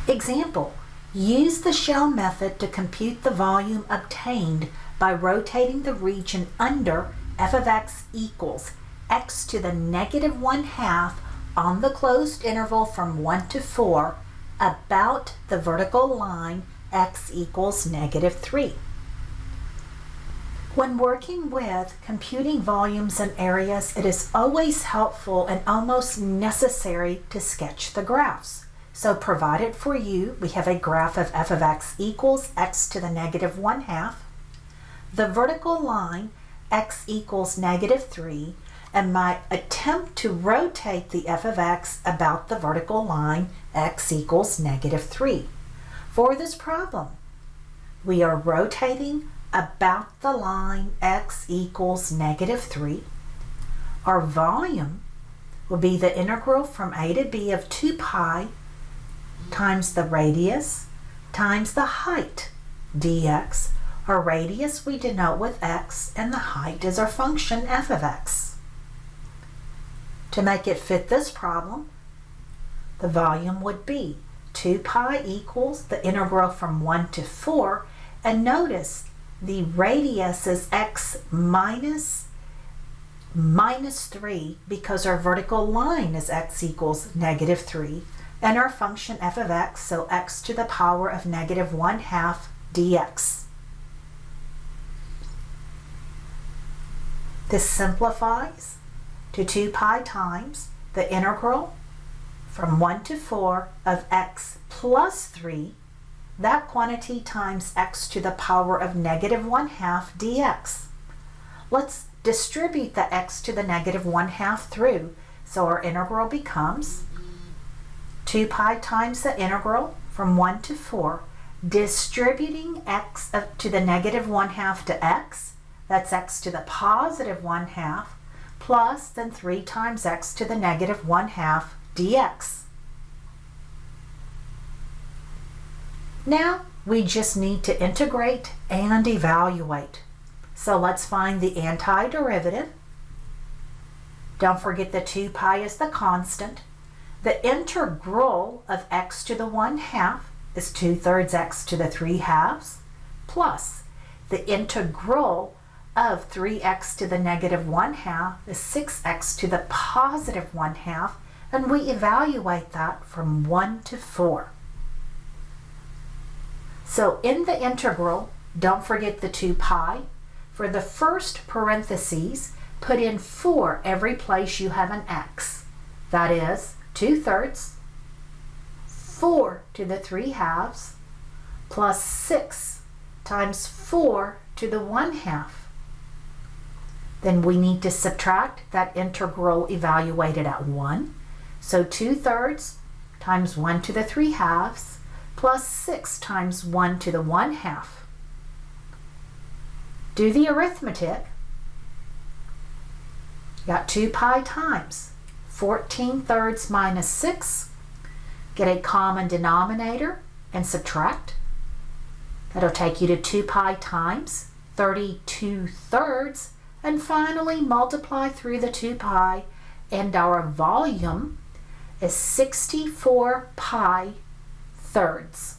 Example, use the shell method to compute the volume obtained by rotating the region under f of x equals x to the negative 1/2 on the closed interval from 1 to 4 about the vertical line x equals -3. When working with computing volumes and areas, it is always helpful and almost necessary to sketch the graphs. So provided for you, we have a graph of f of x equals x to the negative 1/2, the vertical line x equals -3, and my attempt to rotate the f of x about the vertical line x equals -3. For this problem, we are rotating about the line x equals -3. Our volume will be the integral from a to b of 2 pi times the radius times the height dx. Our radius we denote with x, and the height is our function f of x. To make it fit this problem, the volume would be 2 pi equals the integral from 1 to 4, and notice the radius is x minus 3 because our vertical line is x equals -3, and our function f of x, so x to the power of -1/2 dx. This simplifies to 2 pi times the integral from 1 to 4 of x plus 3, that quantity times x to the power of -1/2 dx. Let's distribute the x to the -1/2 through, so our integral becomes 2 pi times the integral from 1 to 4, distributing x to the -1/2 to x, that's x to the positive 1/2, plus then 3 times x to the -1/2 dx. Now we just need to integrate and evaluate. So let's find the antiderivative. Don't forget the 2 pi is the constant. The integral of x to the 1/2 is 2/3 x to the 3/2, plus the integral of 3x to the -1/2 is 6x to the positive 1/2, and we evaluate that from 1 to 4. So in the integral, don't forget the 2 pi. For the first parentheses, put in 4 every place you have an x. That is 2/3, 4 to the 3/2, plus 6 times 4 to the 1/2. Then we need to subtract that integral evaluated at 1. So 2/3 times 1 to the 3/2 plus 6 times 1 to the 1/2. Do the arithmetic. Got 2 pi times 14/3 minus 6. Get a common denominator and subtract. That'll take you to 2 pi times 32/3, and finally multiply through the 2 pi, and our volume is 64 pi thirds.